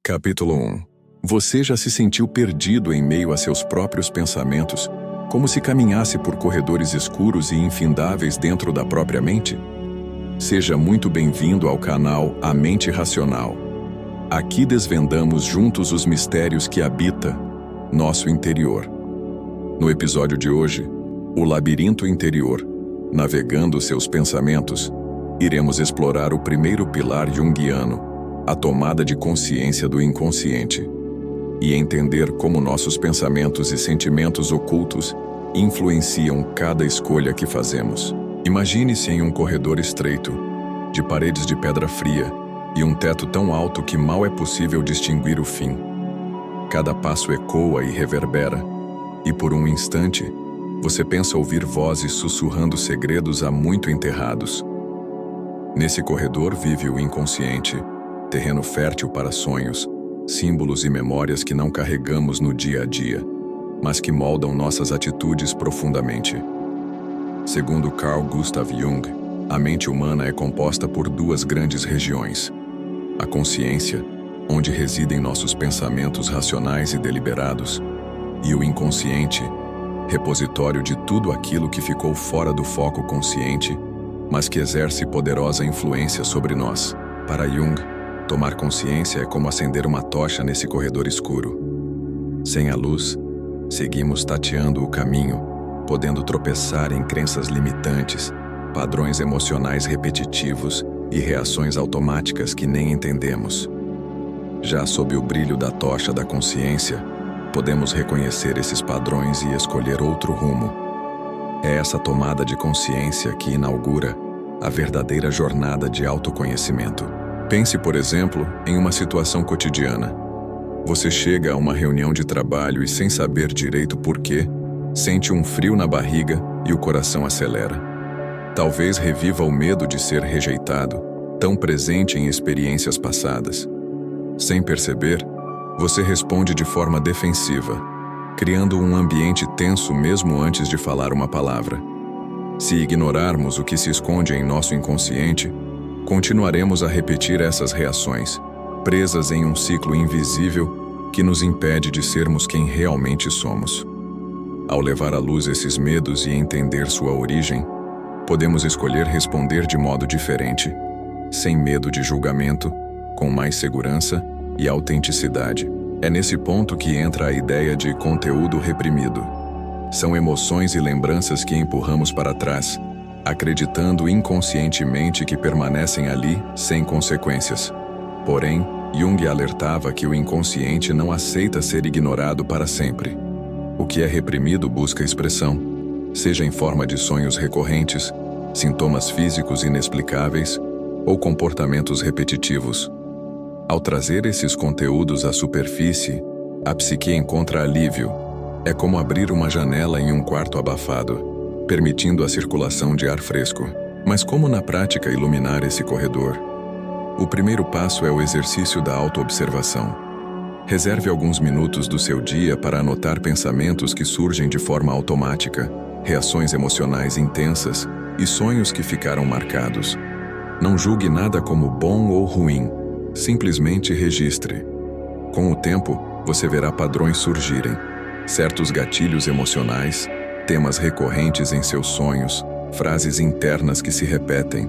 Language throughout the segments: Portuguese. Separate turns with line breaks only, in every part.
Capítulo 1. Você já se sentiu perdido em meio a seus próprios pensamentos, como se caminhasse por corredores escuros e infindáveis dentro da própria mente? Seja muito bem-vindo ao canal A Mente Racional. Aqui desvendamos juntos os mistérios que habita nosso interior. No episódio de hoje, o labirinto interior, navegando seus pensamentos, iremos explorar o primeiro pilar junguiano, a tomada de consciência do inconsciente, e entender como nossos pensamentos e sentimentos ocultos influenciam cada escolha que fazemos. Imagine-se em um corredor estreito, de paredes de pedra fria e um teto tão alto que mal é possível distinguir o fim. Cada passo ecoa e reverbera, e por um instante, você pensa ouvir vozes sussurrando segredos há muito enterrados. Nesse corredor vive o inconsciente, terreno fértil para sonhos, símbolos e memórias que não carregamos no dia a dia, mas que moldam nossas atitudes profundamente. Segundo Carl Gustav Jung, a mente humana é composta por duas grandes regiões: a consciência, onde residem nossos pensamentos racionais e deliberados, e o inconsciente, repositório de tudo aquilo que ficou fora do foco consciente, mas que exerce poderosa influência sobre nós. Para Jung, tomar consciência é como acender uma tocha nesse corredor escuro. Sem a luz, seguimos tateando o caminho, podendo tropeçar em crenças limitantes, padrões emocionais repetitivos e reações automáticas que nem entendemos. Já sob o brilho da tocha da consciência, podemos reconhecer esses padrões e escolher outro rumo. É essa tomada de consciência que inaugura a verdadeira jornada de autoconhecimento. Pense, por exemplo, em uma situação cotidiana. Você chega a uma reunião de trabalho e, sem saber direito por quê, sente um frio na barriga e o coração acelera. Talvez reviva o medo de ser rejeitado, tão presente em experiências passadas. Sem perceber, você responde de forma defensiva, criando um ambiente tenso mesmo antes de falar uma palavra. Se ignorarmos o que se esconde em nosso inconsciente, continuaremos a repetir essas reações, presas em um ciclo invisível que nos impede de sermos quem realmente somos. Ao levar à luz esses medos e entender sua origem, podemos escolher responder de modo diferente, sem medo de julgamento, com mais segurança e autenticidade. É nesse ponto que entra a ideia de conteúdo reprimido. São emoções e lembranças que empurramos para trás, acreditando inconscientemente que permanecem ali sem consequências. Porém, Jung alertava que o inconsciente não aceita ser ignorado para sempre. O que é reprimido busca expressão, seja em forma de sonhos recorrentes, sintomas físicos inexplicáveis ou comportamentos repetitivos. Ao trazer esses conteúdos à superfície, a psique encontra alívio. É como abrir uma janela em um quarto abafado, permitindo a circulação de ar fresco. Mas como na prática iluminar esse corredor? O primeiro passo é o exercício da autoobservação. Reserve alguns minutos do seu dia para anotar pensamentos que surgem de forma automática, reações emocionais intensas e sonhos que ficaram marcados. Não julgue nada como bom ou ruim, simplesmente registre. Com o tempo, você verá padrões surgirem, certos gatilhos emocionais, temas recorrentes em seus sonhos, frases internas que se repetem.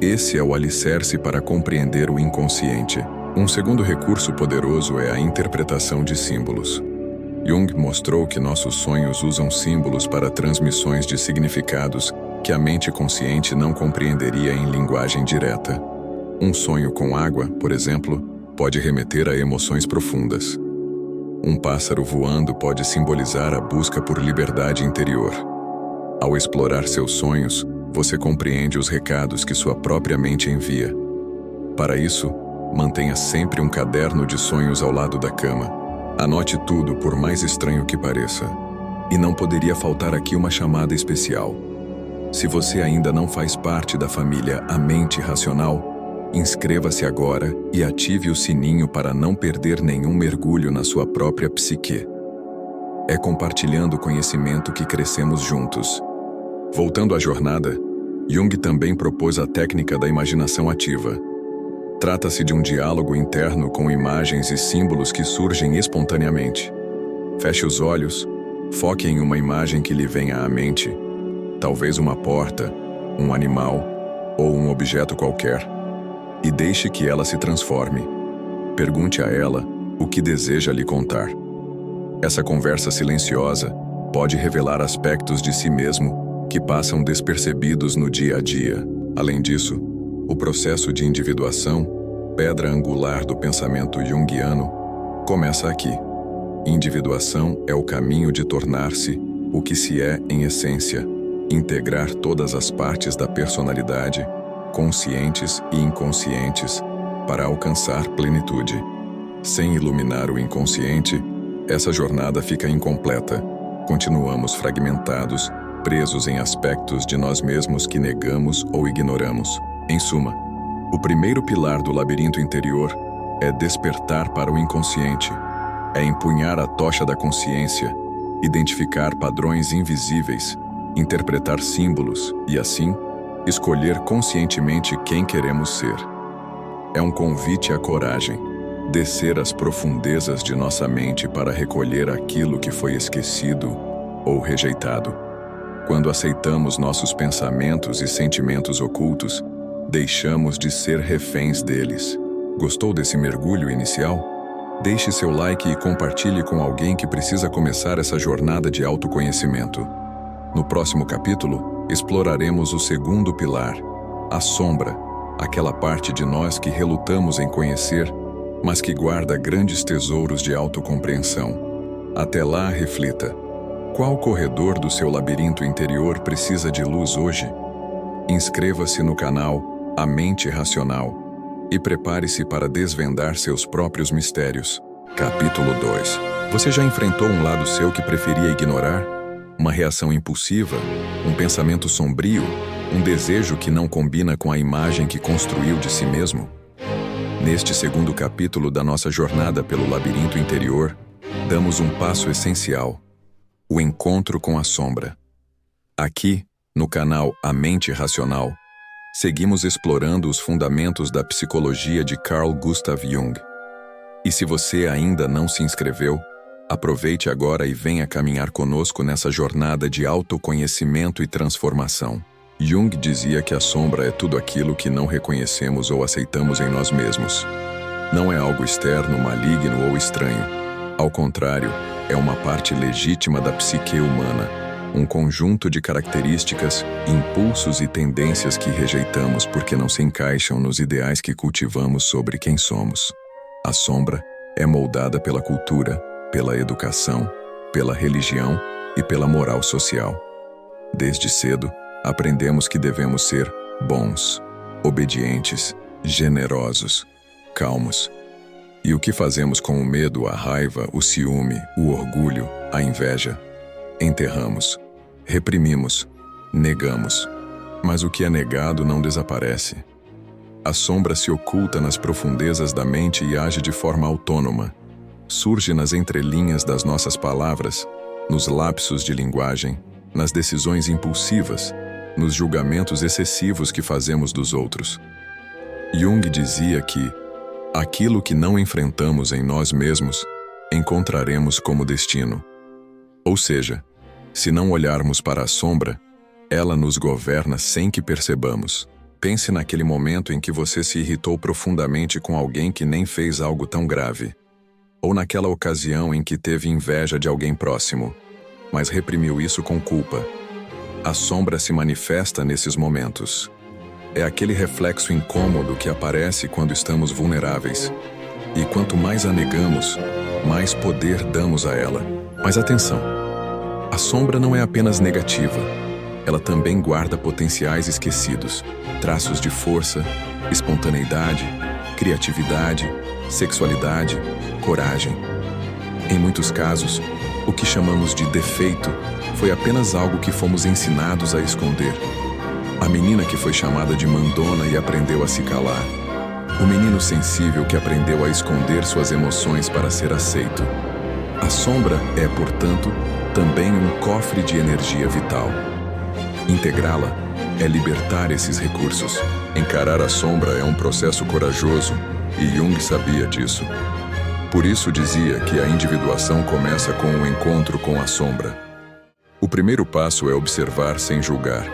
Esse é o alicerce para compreender o inconsciente. Um segundo recurso poderoso é a interpretação de símbolos. Jung mostrou que nossos sonhos usam símbolos para transmissões de significados que a mente consciente não compreenderia em linguagem direta. Um sonho com água, por exemplo, pode remeter a emoções profundas. Um pássaro voando pode simbolizar a busca por liberdade interior. Ao explorar seus sonhos, você compreende os recados que sua própria mente envia. Para isso, mantenha sempre um caderno de sonhos ao lado da cama. Anote tudo, por mais estranho que pareça. E não poderia faltar aqui uma chamada especial. Se você ainda não faz parte da família A Mente Racional, inscreva-se agora e ative o sininho para não perder nenhum mergulho na sua própria psique. É compartilhando conhecimento que crescemos juntos. Voltando à jornada, Jung também propôs a técnica da imaginação ativa. Trata-se de um diálogo interno com imagens e símbolos que surgem espontaneamente. Feche os olhos, foque em uma imagem que lhe venha à mente, talvez uma porta, um animal ou um objeto qualquer, e deixe que ela se transforme. Pergunte a ela o que deseja lhe contar. Essa conversa silenciosa pode revelar aspectos de si mesmo que passam despercebidos no dia a dia. Além disso, o processo de individuação, pedra angular do pensamento junguiano, começa aqui. Individuação é o caminho de tornar-se o que se é em essência, integrar todas as partes da personalidade, conscientes e inconscientes, para alcançar plenitude. Sem iluminar o inconsciente, essa jornada fica incompleta. Continuamos fragmentados, presos em aspectos de nós mesmos que negamos ou ignoramos. Em suma, o primeiro pilar do labirinto interior é despertar para o inconsciente, é empunhar a tocha da consciência, identificar padrões invisíveis, interpretar símbolos e, assim, escolher conscientemente quem queremos ser. É um convite à coragem, descer às profundezas de nossa mente para recolher aquilo que foi esquecido ou rejeitado. Quando aceitamos nossos pensamentos e sentimentos ocultos, deixamos de ser reféns deles. Gostou desse mergulho inicial? Deixe seu like e compartilhe com alguém que precisa começar essa jornada de autoconhecimento. No próximo capítulo, exploraremos o segundo pilar, a sombra, aquela parte de nós que relutamos em conhecer, mas que guarda grandes tesouros de autocompreensão. Até lá, reflita. Qual corredor do seu labirinto interior precisa de luz hoje? Inscreva-se no canal A Mente Racional e prepare-se para desvendar seus próprios mistérios. Capítulo 2. Você já enfrentou um lado seu que preferia ignorar? Uma reação impulsiva? Um pensamento sombrio? Um desejo que não combina com a imagem que construiu de si mesmo? Neste segundo capítulo da nossa jornada pelo labirinto interior, damos um passo essencial: o encontro com a sombra. Aqui, no canal A Mente Racional, seguimos explorando os fundamentos da psicologia de Carl Gustav Jung. E se você ainda não se inscreveu, aproveite agora e venha caminhar conosco nessa jornada de autoconhecimento e transformação. Jung dizia que a sombra é tudo aquilo que não reconhecemos ou aceitamos em nós mesmos. Não é algo externo, maligno ou estranho. Ao contrário, é uma parte legítima da psique humana, um conjunto de características, impulsos e tendências que rejeitamos porque não se encaixam nos ideais que cultivamos sobre quem somos. A sombra é moldada pela cultura, pela educação, pela religião e pela moral social. Desde cedo, aprendemos que devemos ser bons, obedientes, generosos, calmos. E o que fazemos com o medo, a raiva, o ciúme, o orgulho, a inveja? Enterramos, reprimimos, negamos. Mas o que é negado não desaparece. A sombra se oculta nas profundezas da mente e age de forma autônoma. Surge nas entrelinhas das nossas palavras, nos lapsos de linguagem, nas decisões impulsivas, nos julgamentos excessivos que fazemos dos outros. Jung dizia que aquilo que não enfrentamos em nós mesmos, encontraremos como destino. Ou seja, se não olharmos para a sombra, ela nos governa sem que percebamos. Pense naquele momento em que você se irritou profundamente com alguém que nem fez algo tão grave. Ou naquela ocasião em que teve inveja de alguém próximo, mas reprimiu isso com culpa. A sombra se manifesta nesses momentos. É aquele reflexo incômodo que aparece quando estamos vulneráveis. E quanto mais a negamos, mais poder damos a ela. Mas atenção! A sombra não é apenas negativa. Ela também guarda potenciais esquecidos, traços de força, espontaneidade, criatividade, sexualidade, coragem. Em muitos casos, o que chamamos de defeito foi apenas algo que fomos ensinados a esconder. A menina que foi chamada de mandona e aprendeu a se calar. O menino sensível que aprendeu a esconder suas emoções para ser aceito. A sombra é, portanto, também um cofre de energia vital. Integrá-la é libertar esses recursos, Encarar a sombra é um processo corajoso, e Jung sabia disso. Por isso dizia que a individuação começa com o encontro com a sombra. O primeiro passo é observar sem julgar.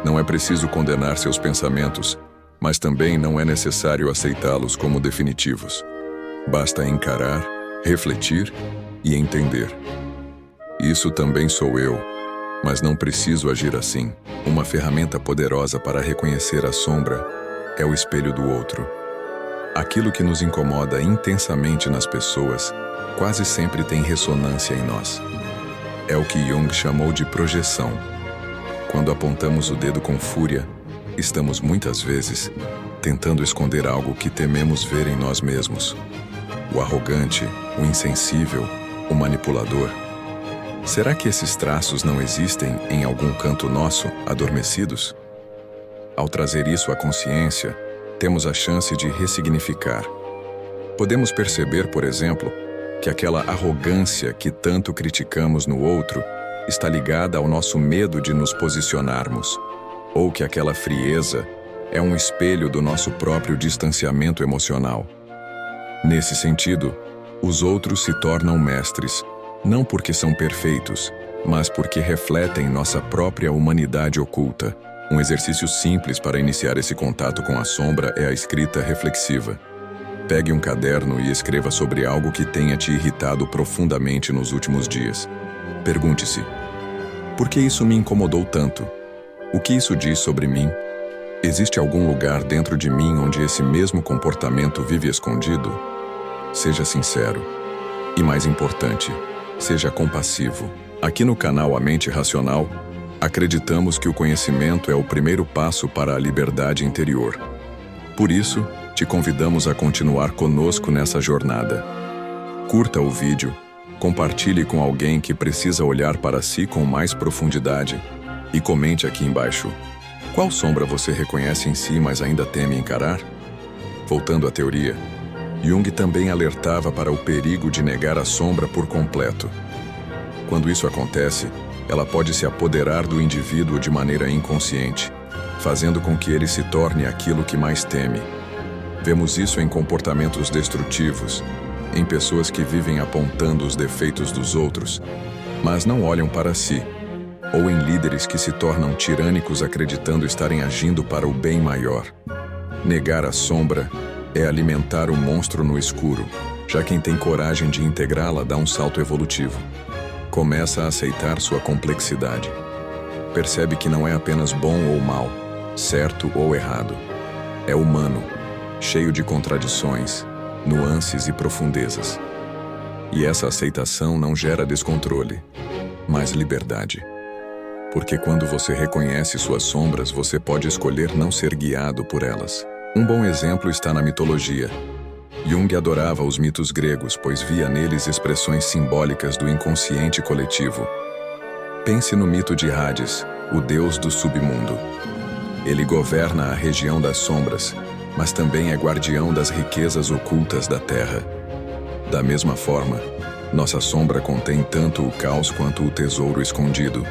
Não é preciso condenar seus pensamentos, mas também não é necessário aceitá-los como definitivos. Basta encarar, refletir e entender. Isso também sou eu, mas não preciso agir assim. Uma ferramenta poderosa para reconhecer a sombra é o espelho do outro. Aquilo que nos incomoda intensamente nas pessoas quase sempre tem ressonância em nós. É o que Jung chamou de projeção. Quando apontamos o dedo com fúria, estamos muitas vezes tentando esconder algo que tememos ver em nós mesmos. O arrogante, o insensível, o manipulador. Será que esses traços não existem em algum canto nosso, adormecidos? Ao trazer isso à consciência, temos a chance de ressignificar. Podemos perceber, por exemplo, que aquela arrogância que tanto criticamos no outro está ligada ao nosso medo de nos posicionarmos, ou que aquela frieza é um espelho do nosso próprio distanciamento emocional. Nesse sentido, os outros se tornam mestres, não porque são perfeitos, mas porque refletem nossa própria humanidade oculta. Um exercício simples para iniciar esse contato com a sombra é a escrita reflexiva. Pegue um caderno e escreva sobre algo que tenha te irritado profundamente nos últimos dias. Pergunte-se: por que isso me incomodou tanto? O que isso diz sobre mim? Existe algum lugar dentro de mim onde esse mesmo comportamento vive escondido? Seja sincero. E mais importante, seja compassivo. Aqui no canal A Mente Racional, acreditamos que o conhecimento é o primeiro passo para a liberdade interior. Por isso, te convidamos a continuar conosco nessa jornada. Curta o vídeo, compartilhe com alguém que precisa olhar para si com mais profundidade e comente aqui embaixo: qual sombra você reconhece em si, mas ainda teme encarar? Voltando à teoria, Jung também alertava para o perigo de negar a sombra por completo. Quando isso acontece, ela pode se apoderar do indivíduo de maneira inconsciente, fazendo com que ele se torne aquilo que mais teme. Vemos isso em comportamentos destrutivos, em pessoas que vivem apontando os defeitos dos outros, mas não olham para si, ou em líderes que se tornam tirânicos acreditando estarem agindo para o bem maior. Negar a sombra é alimentar o monstro no escuro, já quem tem coragem de integrá-la dá um salto evolutivo. Começa a aceitar sua complexidade. Percebe que não é apenas bom ou mal, certo ou errado. É humano, cheio de contradições, nuances e profundezas. E essa aceitação não gera descontrole, mas liberdade. Porque quando você reconhece suas sombras, você pode escolher não ser guiado por elas. Um bom exemplo está na mitologia. Jung adorava os mitos gregos, pois via neles expressões simbólicas do inconsciente coletivo. Pense no mito de Hades, o deus do submundo. Ele governa a região das sombras, mas também é guardião das riquezas ocultas da terra. Da mesma forma, nossa sombra contém tanto o caos quanto o tesouro escondido.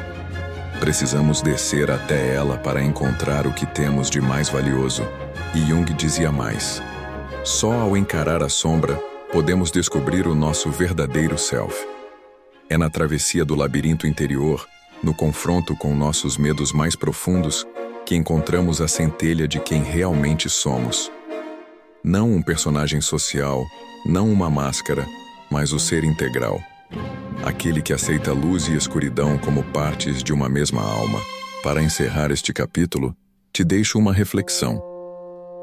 Precisamos descer até ela para encontrar o que temos de mais valioso. E Jung dizia mais: só ao encarar a sombra, podemos descobrir o nosso verdadeiro self. É na travessia do labirinto interior, no confronto com nossos medos mais profundos, que encontramos a centelha de quem realmente somos. Não um personagem social, não uma máscara, mas o ser integral. Aquele que aceita luz e escuridão como partes de uma mesma alma. Para encerrar este capítulo, te deixo uma reflexão.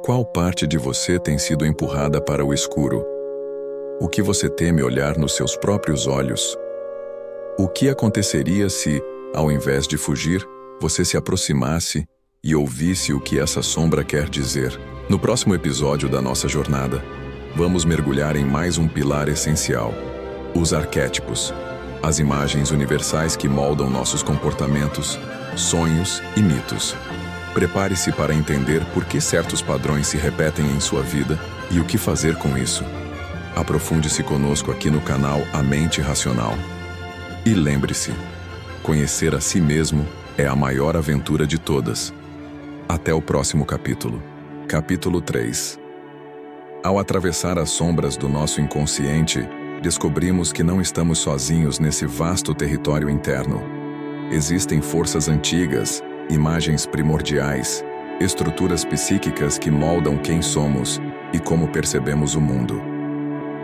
Qual parte de você tem sido empurrada para o escuro? O que você teme olhar nos seus próprios olhos? O que aconteceria se, ao invés de fugir, você se aproximasse e ouvisse o que essa sombra quer dizer? No próximo episódio da nossa jornada, vamos mergulhar em mais um pilar essencial: os arquétipos, as imagens universais que moldam nossos comportamentos, sonhos e mitos. Prepare-se para entender por que certos padrões se repetem em sua vida e o que fazer com isso. Aprofunde-se conosco aqui no canal A Mente Racional. E lembre-se, conhecer a si mesmo é a maior aventura de todas. Até o próximo capítulo. Capítulo 3. Ao atravessar as sombras do nosso inconsciente, descobrimos que não estamos sozinhos nesse vasto território interno. Existem forças antigas, imagens primordiais, estruturas psíquicas que moldam quem somos e como percebemos o mundo.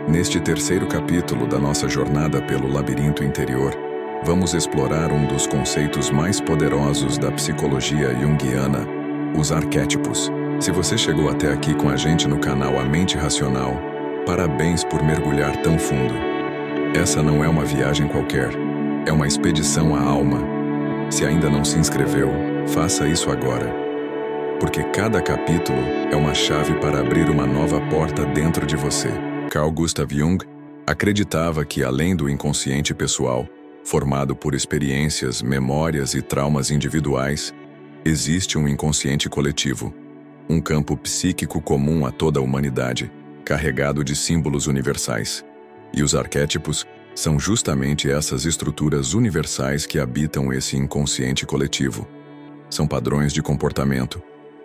Neste terceiro capítulo da nossa jornada pelo labirinto interior, vamos explorar um dos conceitos mais poderosos da psicologia junguiana, os arquétipos. Se você chegou até aqui com a gente no canal A Mente Racional, parabéns por mergulhar tão fundo. Essa não é uma viagem qualquer, é uma expedição à alma. Se ainda não se inscreveu, faça isso agora. Porque cada capítulo é uma chave para abrir uma nova porta dentro de você. Carl Gustav Jung acreditava que, além do inconsciente pessoal, formado por experiências, memórias e traumas individuais, existe um inconsciente coletivo, um campo psíquico comum a toda a humanidade, carregado de símbolos universais. E os arquétipos são justamente essas estruturas universais que habitam esse inconsciente coletivo. São padrões de comportamento,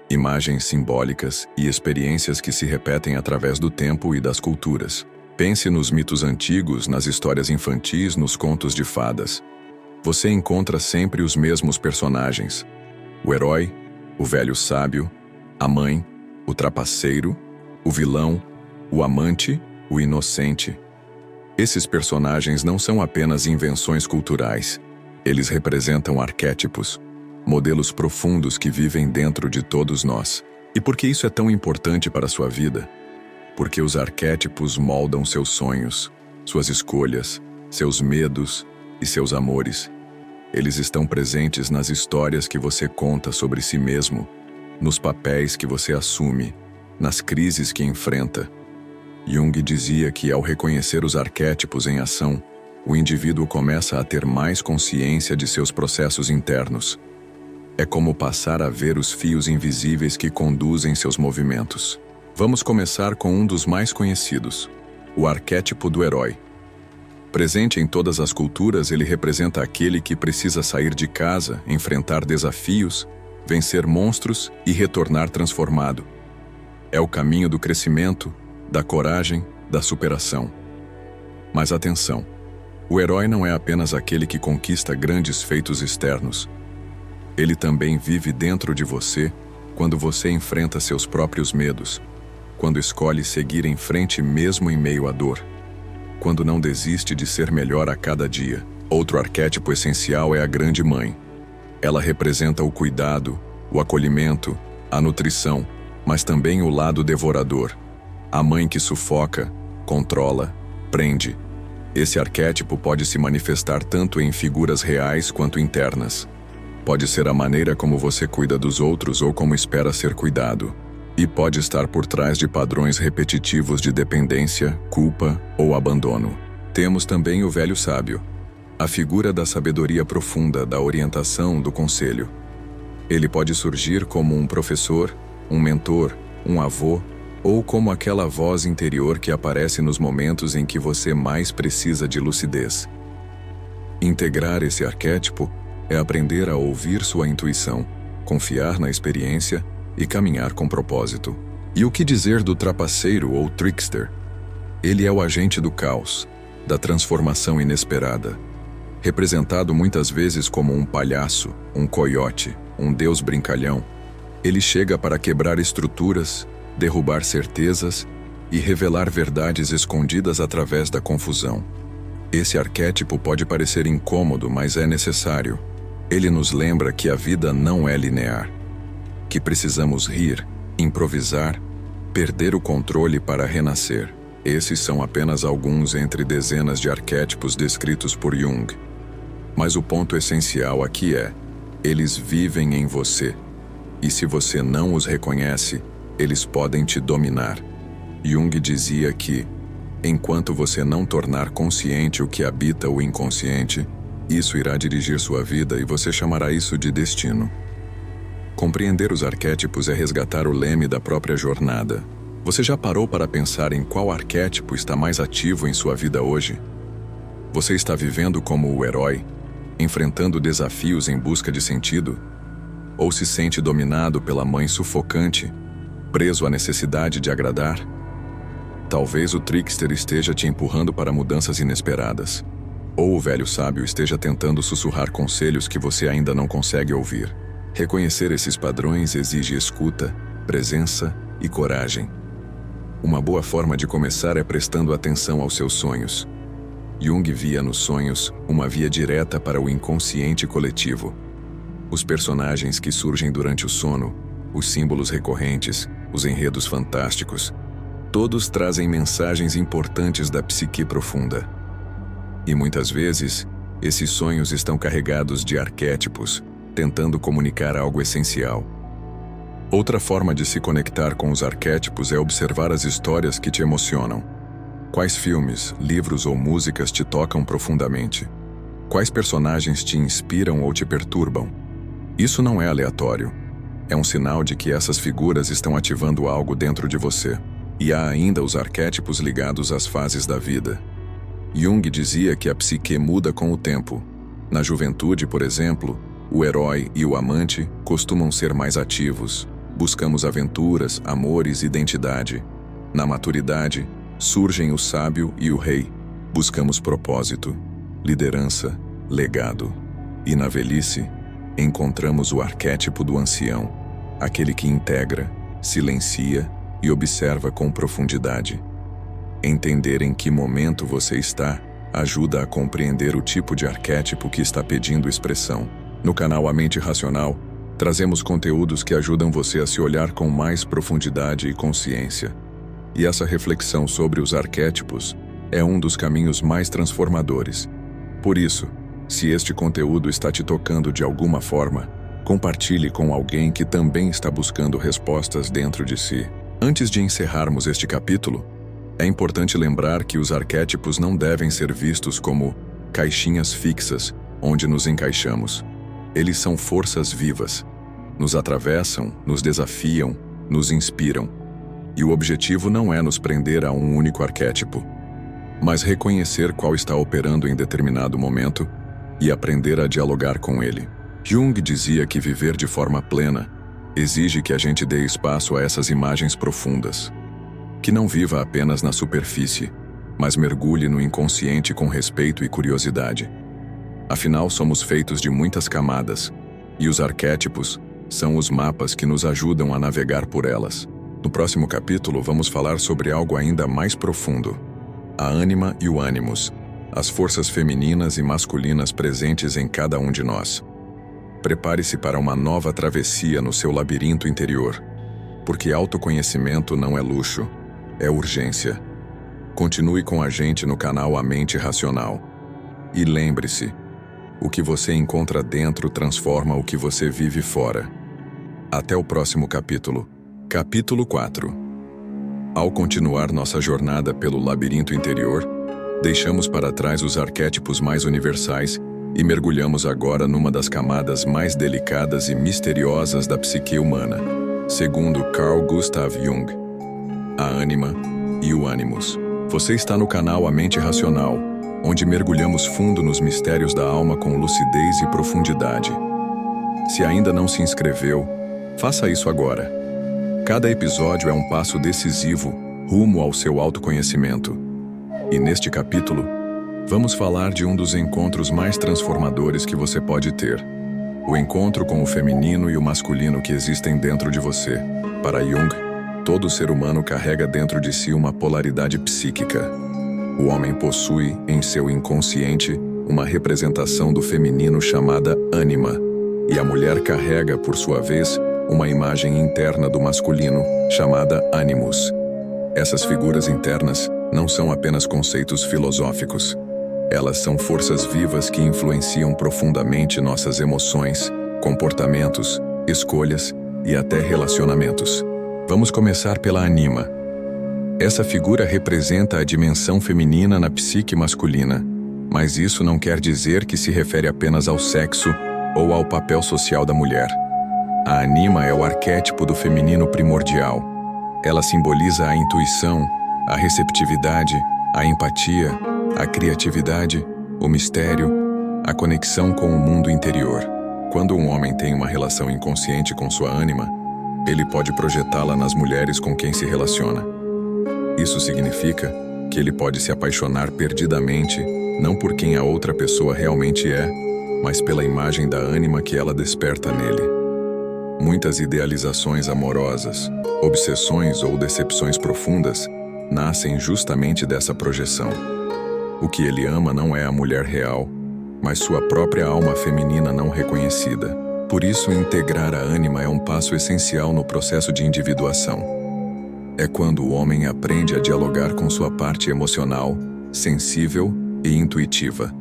imagens simbólicas e experiências que se repetem através do tempo e das culturas. Pense nos mitos antigos, nas histórias infantis, nos contos de fadas. Você encontra sempre os mesmos personagens: o herói, o velho sábio, a mãe, o trapaceiro, o vilão, o amante, o inocente. Esses personagens não são apenas invenções culturais. Eles representam arquétipos, modelos profundos que vivem dentro de todos nós. E por que isso é tão importante para a sua vida? Porque os arquétipos moldam seus sonhos, suas escolhas, seus medos e seus amores. Eles estão presentes nas histórias que você conta sobre si mesmo, nos papéis que você assume, nas crises que enfrenta. Jung dizia que, ao reconhecer os arquétipos em ação, o indivíduo começa a ter mais consciência de seus processos internos. É como passar a ver os fios invisíveis que conduzem seus movimentos. Vamos começar com um dos mais conhecidos, o arquétipo do herói. Presente em todas as culturas, ele representa aquele que precisa sair de casa, enfrentar desafios, vencer monstros e retornar transformado. É o caminho do crescimento, da coragem, da superação. Mas atenção, o herói não é apenas aquele que conquista grandes feitos externos. Ele também vive dentro de você quando você enfrenta seus próprios medos, quando escolhe seguir em frente mesmo em meio à dor, quando não desiste de ser melhor a cada dia. Outro arquétipo essencial é a Grande Mãe. Ela representa o cuidado, o acolhimento, a nutrição, mas também o lado devorador. A mãe que sufoca, controla, prende. Esse arquétipo pode se manifestar tanto em figuras reais quanto internas. Pode ser a maneira como você cuida dos outros ou como espera ser cuidado. E pode estar por trás de padrões repetitivos de dependência, culpa ou abandono. Temos também o velho sábio, a figura da sabedoria profunda, da orientação, do conselho. Ele pode surgir como um professor, um mentor, um avô, ou como aquela voz interior que aparece nos momentos em que você mais precisa de lucidez. Integrar esse arquétipo é aprender a ouvir sua intuição, confiar na experiência e caminhar com propósito. E o que dizer do trapaceiro ou trickster? Ele é o agente do caos, da transformação inesperada. Representado muitas vezes como um palhaço, um coiote, um deus brincalhão, ele chega para quebrar estruturas, derrubar certezas e revelar verdades escondidas através da confusão. Esse arquétipo pode parecer incômodo, mas é necessário. Ele nos lembra que a vida não é linear, que precisamos rir, improvisar, perder o controle para renascer. Esses são apenas alguns entre dezenas de arquétipos descritos por Jung. Mas o ponto essencial aqui é: eles vivem em você. E se você não os reconhece, eles podem te dominar. Jung dizia que, enquanto você não tornar consciente o que habita o inconsciente, isso irá dirigir sua vida e você chamará isso de destino. Compreender os arquétipos é resgatar o leme da própria jornada. Você já parou para pensar em qual arquétipo está mais ativo em sua vida hoje? Você está vivendo como o herói, enfrentando desafios em busca de sentido? Ou se sente dominado pela mãe sufocante, preso à necessidade de agradar? Talvez o trickster esteja te empurrando para mudanças inesperadas. Ou o velho sábio esteja tentando sussurrar conselhos que você ainda não consegue ouvir. Reconhecer esses padrões exige escuta, presença e coragem. Uma boa forma de começar é prestando atenção aos seus sonhos. Jung via nos sonhos uma via direta para o inconsciente coletivo. Os personagens que surgem durante o sono, os símbolos recorrentes, os enredos fantásticos, todos trazem mensagens importantes da psique profunda. E muitas vezes, esses sonhos estão carregados de arquétipos, tentando comunicar algo essencial. Outra forma de se conectar com os arquétipos é observar as histórias que te emocionam. Quais filmes, livros ou músicas te tocam profundamente? Quais personagens te inspiram ou te perturbam? Isso não é aleatório. É um sinal de que essas figuras estão ativando algo dentro de você. E há ainda os arquétipos ligados às fases da vida. Jung dizia que a psique muda com o tempo. Na juventude, por exemplo, o herói e o amante costumam ser mais ativos. Buscamos aventuras, amores e identidade. Na maturidade, surgem o sábio e o rei. Buscamos propósito, liderança, legado. E na velhice, encontramos o arquétipo do ancião, aquele que integra, silencia e observa com profundidade. Entender em que momento você está ajuda a compreender o tipo de arquétipo que está pedindo expressão. No canal A Mente Racional, trazemos conteúdos que ajudam você a se olhar com mais profundidade e consciência. E essa reflexão sobre os arquétipos é um dos caminhos mais transformadores. Por isso, se este conteúdo está te tocando de alguma forma, compartilhe com alguém que também está buscando respostas dentro de si. Antes de encerrarmos este capítulo, é importante lembrar que os arquétipos não devem ser vistos como caixinhas fixas onde nos encaixamos. Eles são forças vivas. Nos atravessam, nos desafiam, nos inspiram. E o objetivo não é nos prender a um único arquétipo, mas reconhecer qual está operando em determinado momento e aprender a dialogar com ele. Jung dizia que viver de forma plena exige que a gente dê espaço a essas imagens profundas. Que não viva apenas na superfície, mas mergulhe no inconsciente com respeito e curiosidade. Afinal, somos feitos de muitas camadas, e os arquétipos são os mapas que nos ajudam a navegar por elas. No próximo capítulo, vamos falar sobre algo ainda mais profundo: a ânima e o ânimos, as forças femininas e masculinas presentes em cada um de nós. Prepare-se para uma nova travessia no seu labirinto interior, porque autoconhecimento não é luxo, é urgência. Continue com a gente no canal A Mente Racional. E lembre-se, o que você encontra dentro transforma o que você vive fora. Até o próximo capítulo. Capítulo 4. Ao continuar nossa jornada pelo labirinto interior, deixamos para trás os arquétipos mais universais e mergulhamos agora numa das camadas mais delicadas e misteriosas da psique humana, segundo Carl Gustav Jung: a ânima e o ânimos. Você está no canal A Mente Racional, onde mergulhamos fundo nos mistérios da alma com lucidez e profundidade. Se ainda não se inscreveu, faça isso agora. Cada episódio é um passo decisivo rumo ao seu autoconhecimento. E neste capítulo, vamos falar de um dos encontros mais transformadores que você pode ter: o encontro com o feminino e o masculino que existem dentro de você. Para Jung, todo ser humano carrega dentro de si uma polaridade psíquica. O homem possui, em seu inconsciente, uma representação do feminino chamada ânima, e a mulher carrega, por sua vez, uma imagem interna do masculino, chamada ânimos. Essas figuras internas não são apenas conceitos filosóficos. Elas são forças vivas que influenciam profundamente nossas emoções, comportamentos, escolhas e até relacionamentos. Vamos começar pela ânima. Essa figura representa a dimensão feminina na psique masculina, mas isso não quer dizer que se refere apenas ao sexo ou ao papel social da mulher. A ânima é o arquétipo do feminino primordial. Ela simboliza a intuição, a receptividade, a empatia, a criatividade, o mistério, a conexão com o mundo interior. Quando um homem tem uma relação inconsciente com sua ânima, ele pode projetá-la nas mulheres com quem se relaciona. Isso significa que ele pode se apaixonar perdidamente, não por quem a outra pessoa realmente é, mas pela imagem da ânima que ela desperta nele. Muitas idealizações amorosas, obsessões ou decepções profundas nascem justamente dessa projeção. O que ele ama não é a mulher real, mas sua própria alma feminina não reconhecida. Por isso, integrar a ânima é um passo essencial no processo de individuação. É quando o homem aprende a dialogar com sua parte emocional, sensível e intuitiva.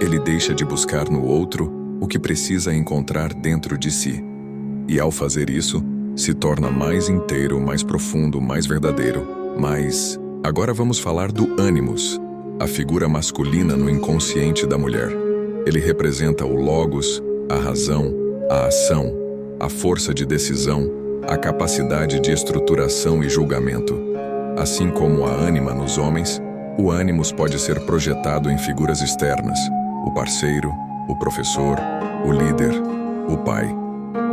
Ele deixa de buscar no outro o que precisa encontrar dentro de si. E ao fazer isso, se torna mais inteiro, mais profundo, mais verdadeiro. Mas agora vamos falar do ânimos, a figura masculina no inconsciente da mulher. Ele representa o logos, a razão, a ação, a força de decisão, a capacidade de estruturação e julgamento. Assim como a ânima nos homens, o ânimos pode ser projetado em figuras externas, o parceiro, o professor, o líder, o pai.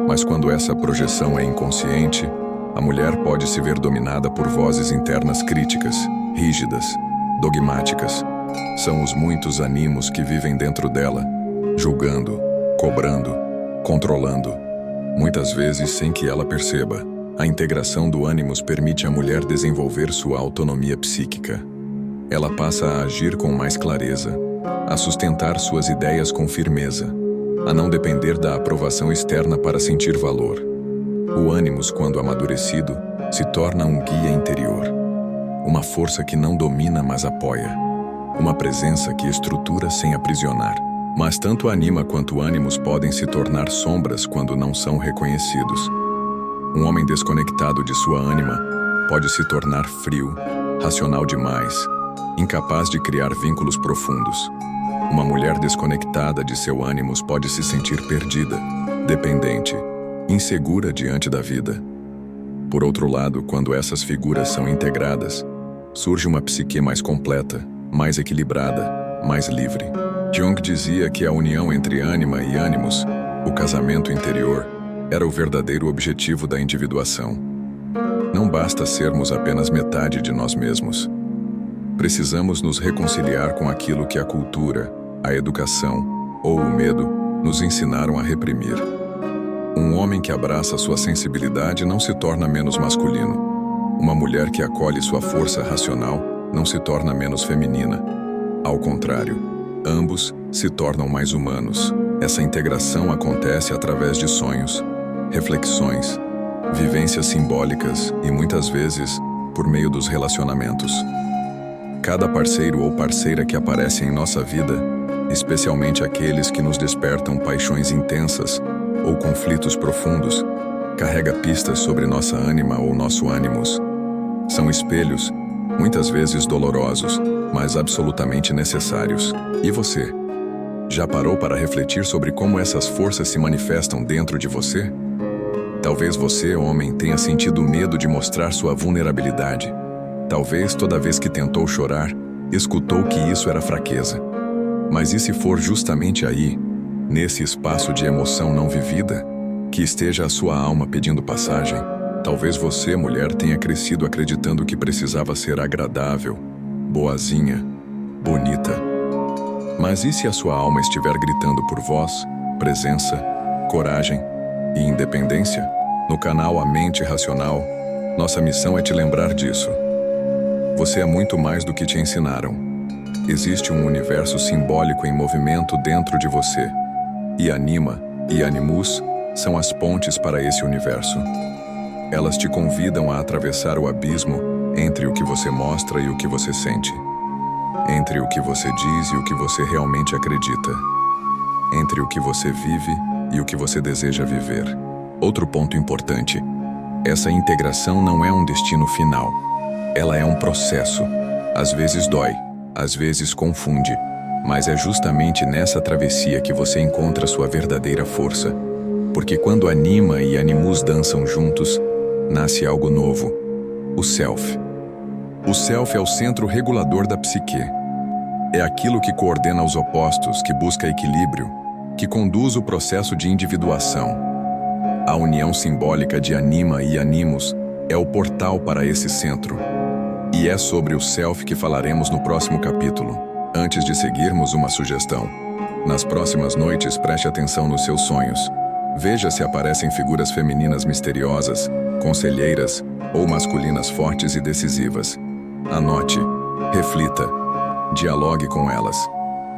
Mas quando essa projeção é inconsciente, a mulher pode se ver dominada por vozes internas críticas, rígidas, dogmáticas. São os muitos ânimos que vivem dentro dela, julgando, cobrando, controlando, muitas vezes sem que ela perceba. A integração do ânimos permite à mulher desenvolver sua autonomia psíquica. Ela passa a agir com mais clareza, a sustentar suas ideias com firmeza, a não depender da aprovação externa para sentir valor. O ânimos, quando amadurecido, se torna um guia interior, uma força que não domina, mas apoia, uma presença que estrutura sem aprisionar. Mas tanto a anima quanto o ânimos podem se tornar sombras quando não são reconhecidos. Um homem desconectado de sua ânima pode se tornar frio, racional demais, incapaz de criar vínculos profundos. Uma mulher desconectada de seu ânimos pode se sentir perdida, dependente, insegura diante da vida. Por outro lado, quando essas figuras são integradas, surge uma psique mais completa, mais equilibrada, mais livre. Jung dizia que a união entre ânima e ânimos, o casamento interior, era o verdadeiro objetivo da individuação. Não basta sermos apenas metade de nós mesmos. Precisamos nos reconciliar com aquilo que a cultura, a educação ou o medo nos ensinaram a reprimir. Um homem que abraça sua sensibilidade não se torna menos masculino. Uma mulher que acolhe sua força racional não se torna menos feminina. Ao contrário, ambos se tornam mais humanos. Essa integração acontece através de sonhos, reflexões, vivências simbólicas e muitas vezes por meio dos relacionamentos. Cada parceiro ou parceira que aparece em nossa vida, especialmente aqueles que nos despertam paixões intensas ou conflitos profundos, carrega pistas sobre nossa ânima ou nosso ânimos. São espelhos, muitas vezes dolorosos, mas absolutamente necessários. E você? Já parou para refletir sobre como essas forças se manifestam dentro de você? Talvez você, homem, tenha sentido medo de mostrar sua vulnerabilidade. Talvez toda vez que tentou chorar, escutou que isso era fraqueza. Mas e se for justamente aí, nesse espaço de emoção não vivida, que esteja a sua alma pedindo passagem? Talvez você, mulher, tenha crescido acreditando que precisava ser agradável, boazinha, bonita. Mas e se a sua alma estiver gritando por voz, presença, coragem e independência? No canal A Mente Racional, nossa missão é te lembrar disso. Você é muito mais do que te ensinaram. Existe um universo simbólico em movimento dentro de você. E anima e animus são as pontes para esse universo. Elas te convidam a atravessar o abismo entre o que você mostra e o que você sente. Entre o que você diz e o que você realmente acredita. Entre o que você vive e o que você deseja viver. Outro ponto importante: essa integração não é um destino final. Ela é um processo. Às vezes dói, às vezes confunde, mas é justamente nessa travessia que você encontra sua verdadeira força. Porque quando anima e animus dançam juntos, nasce algo novo: o self. O self é o centro regulador da psique. É aquilo que coordena os opostos, que busca equilíbrio, que conduz o processo de individuação. A união simbólica de anima e animus é o portal para esse centro. E é sobre o Self que falaremos no próximo capítulo. Antes de seguirmos, uma sugestão. Nas próximas noites, preste atenção nos seus sonhos. Veja se aparecem figuras femininas misteriosas, conselheiras ou masculinas fortes e decisivas. Anote, reflita, dialogue com elas.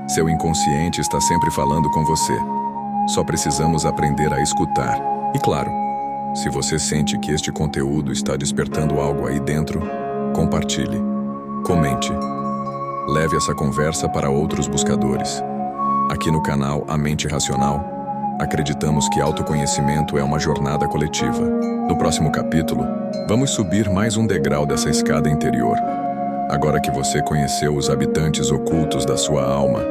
Seu inconsciente está sempre falando com você. Só precisamos aprender a escutar. E claro, se você sente que este conteúdo está despertando algo aí dentro, compartilhe, comente. Leve essa conversa para outros buscadores. Aqui no canal A Mente Racional, acreditamos que autoconhecimento é uma jornada coletiva. No próximo capítulo, vamos subir mais um degrau dessa escada interior. Agora que você conheceu os habitantes ocultos da sua alma,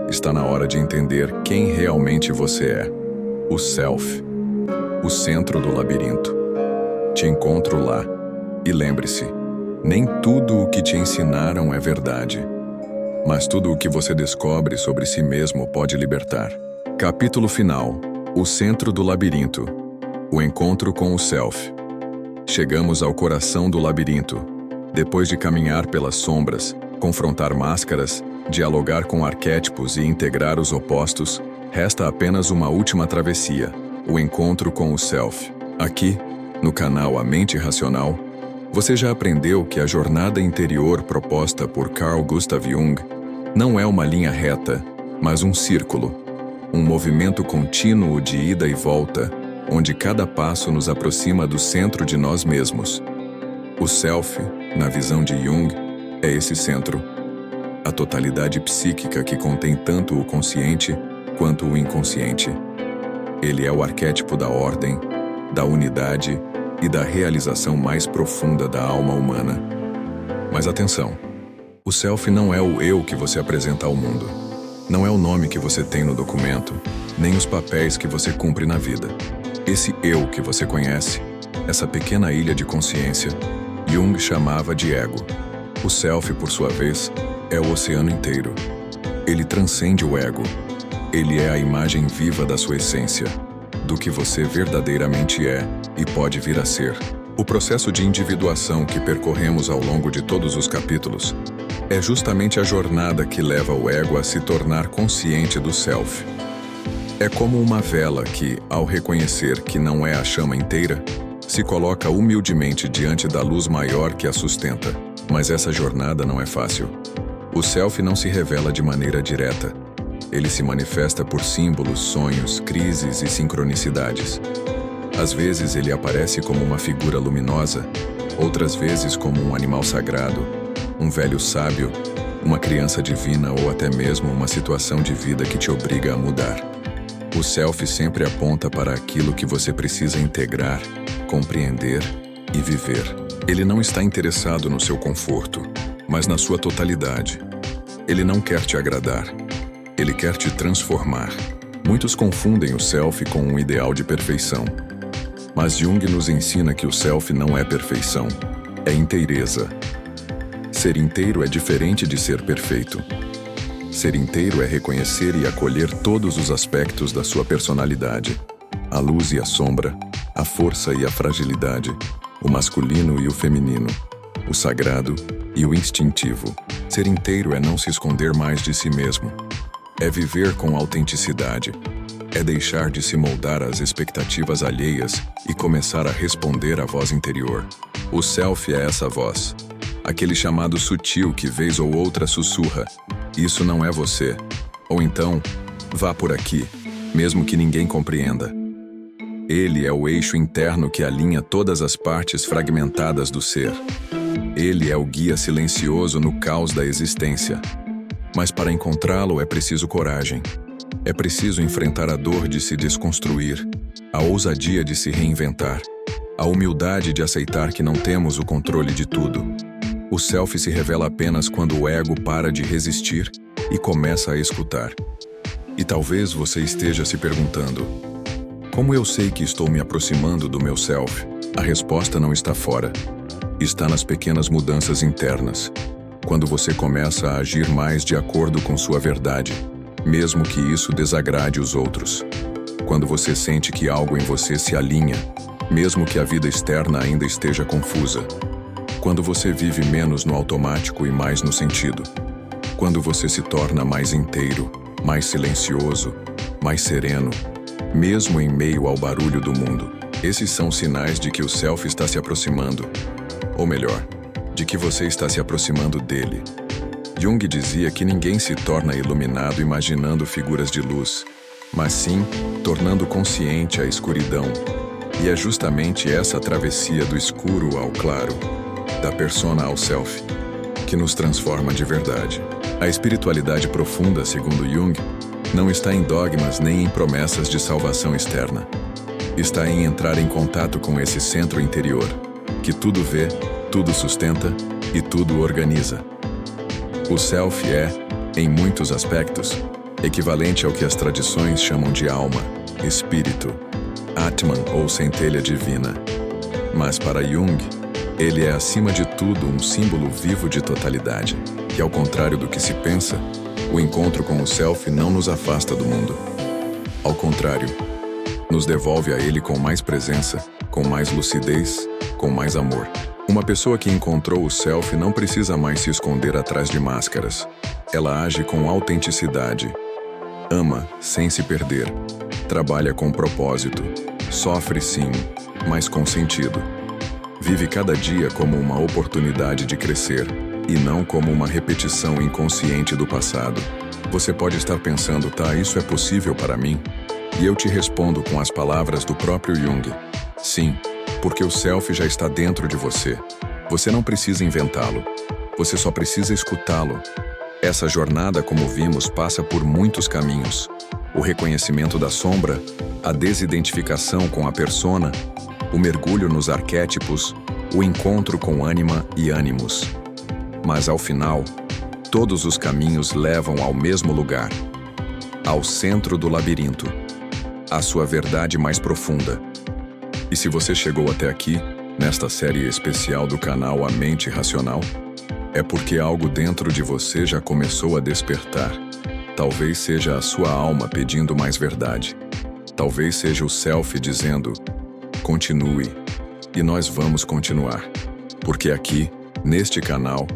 está na hora de entender quem realmente você é. O Self, o centro do labirinto. Te encontro lá. E lembre-se, nem tudo o que te ensinaram é verdade, mas tudo o que você descobre sobre si mesmo pode libertar. Capítulo final. O centro do labirinto. O encontro com o Self. Chegamos ao coração do labirinto. Depois de caminhar pelas sombras, confrontar máscaras, dialogar com arquétipos e integrar os opostos, resta apenas uma última travessia, o encontro com o Self. Aqui, no canal A Mente Racional, você já aprendeu que a jornada interior proposta por Carl Gustav Jung não é uma linha reta, mas um círculo, um movimento contínuo de ida e volta, onde cada passo nos aproxima do centro de nós mesmos. O Self, na visão de Jung, é esse centro, a totalidade psíquica que contém tanto o consciente quanto o inconsciente. Ele é o arquétipo da ordem, da unidade e da realização mais profunda da alma humana. Mas atenção, o Self não é o eu que você apresenta ao mundo. Não é o nome que você tem no documento, nem os papéis que você cumpre na vida. Esse eu que você conhece, essa pequena ilha de consciência, Jung chamava de ego. O Self, por sua vez, é o oceano inteiro. Ele transcende o ego. Ele é a imagem viva da sua essência, do que você verdadeiramente é e pode vir a ser. O processo de individuação que percorremos ao longo de todos os capítulos é justamente a jornada que leva o ego a se tornar consciente do Self. É como uma vela que, ao reconhecer que não é a chama inteira, se coloca humildemente diante da luz maior que a sustenta. Mas essa jornada não é fácil. O Self não se revela de maneira direta. Ele se manifesta por símbolos, sonhos, crises e sincronicidades. Às vezes ele aparece como uma figura luminosa, outras vezes como um animal sagrado, um velho sábio, uma criança divina ou até mesmo uma situação de vida que te obriga a mudar. O Self sempre aponta para aquilo que você precisa integrar, compreender e viver. Ele não está interessado no seu conforto, mas na sua totalidade. Ele não quer te agradar. Ele quer te transformar. Muitos confundem o Self com um ideal de perfeição. Mas Jung nos ensina que o Self não é perfeição, é inteireza. Ser inteiro é diferente de ser perfeito. Ser inteiro é reconhecer e acolher todos os aspectos da sua personalidade. A luz e a sombra, a força e a fragilidade, o masculino e o feminino, o sagrado e o instintivo. Ser inteiro é não se esconder mais de si mesmo. É viver com autenticidade. É deixar de se moldar às expectativas alheias e começar a responder à voz interior. O Self é essa voz, aquele chamado sutil que vez ou outra sussurra: isso não é você. Ou então, vá por aqui, mesmo que ninguém compreenda. Ele é o eixo interno que alinha todas as partes fragmentadas do ser. Ele é o guia silencioso no caos da existência. Mas para encontrá-lo é preciso coragem. É preciso enfrentar a dor de se desconstruir, a ousadia de se reinventar, a humildade de aceitar que não temos o controle de tudo. O Self se revela apenas quando o ego para de resistir e começa a escutar. E talvez você esteja se perguntando: como eu sei que estou me aproximando do meu Self? A resposta não está fora. Está nas pequenas mudanças internas. Quando você começa a agir mais de acordo com sua verdade, mesmo que isso desagrade os outros. Quando você sente que algo em você se alinha, mesmo que a vida externa ainda esteja confusa. Quando você vive menos no automático e mais no sentido. Quando você se torna mais inteiro, mais silencioso, mais sereno, mesmo em meio ao barulho do mundo. Esses são sinais de que o Self está se aproximando. Ou melhor, de que você está se aproximando dele. Jung dizia que ninguém se torna iluminado imaginando figuras de luz, mas sim tornando consciente a escuridão. E é justamente essa travessia do escuro ao claro, da persona ao Self, que nos transforma de verdade. A espiritualidade profunda, segundo Jung, não está em dogmas nem em promessas de salvação externa. Está em entrar em contato com esse centro interior, que tudo vê, tudo sustenta e tudo organiza. O Self é, em muitos aspectos, equivalente ao que as tradições chamam de alma, espírito, Atman ou centelha divina. Mas para Jung, ele é acima de tudo um símbolo vivo de totalidade, que ao contrário do que se pensa, o encontro com o Self não nos afasta do mundo. Ao contrário, nos devolve a ele com mais presença, com mais lucidez, com mais amor. Uma pessoa que encontrou o Self não precisa mais se esconder atrás de máscaras. Ela age com autenticidade, ama sem se perder, trabalha com propósito, sofre sim, mas com sentido. Vive cada dia como uma oportunidade de crescer e não como uma repetição inconsciente do passado. Você pode estar pensando, tá, isso é possível para mim? E eu te respondo com as palavras do próprio Jung. Sim, porque o Self já está dentro de você. Você não precisa inventá-lo. Você só precisa escutá-lo. Essa jornada, como vimos, passa por muitos caminhos. O reconhecimento da sombra, a desidentificação com a persona, o mergulho nos arquétipos, o encontro com ânima e ânimos. Mas ao final, todos os caminhos levam ao mesmo lugar, ao centro do labirinto, à sua verdade mais profunda. E se você chegou até aqui, nesta série especial do canal A Mente Racional, é porque algo dentro de você já começou a despertar. Talvez seja a sua alma pedindo mais verdade. Talvez seja o Self dizendo, continue, e nós vamos continuar. Porque aqui, neste canal,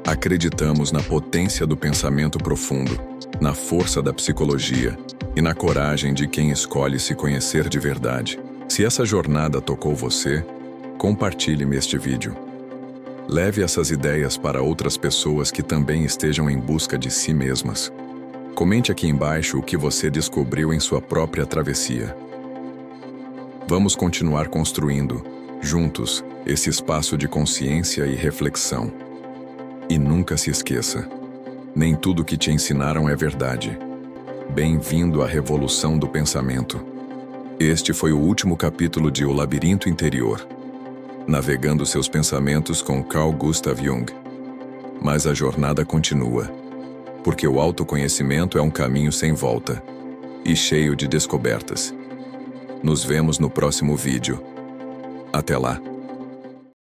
acreditamos na potência do pensamento profundo, na força da psicologia e na coragem de quem escolhe se conhecer de verdade. Se essa jornada tocou você, compartilhe-me este vídeo. Leve essas ideias para outras pessoas que também estejam em busca de si mesmas. Comente aqui embaixo o que você descobriu em sua própria travessia. Vamos continuar construindo, juntos, esse espaço de consciência e reflexão. E nunca se esqueça, nem tudo que te ensinaram é verdade. Bem-vindo à revolução do pensamento. Este foi o último capítulo de O Labirinto Interior, navegando seus pensamentos com Carl Gustav Jung. Mas a jornada continua, porque o autoconhecimento é um caminho sem volta e cheio de descobertas. Nos vemos no próximo vídeo. Até lá!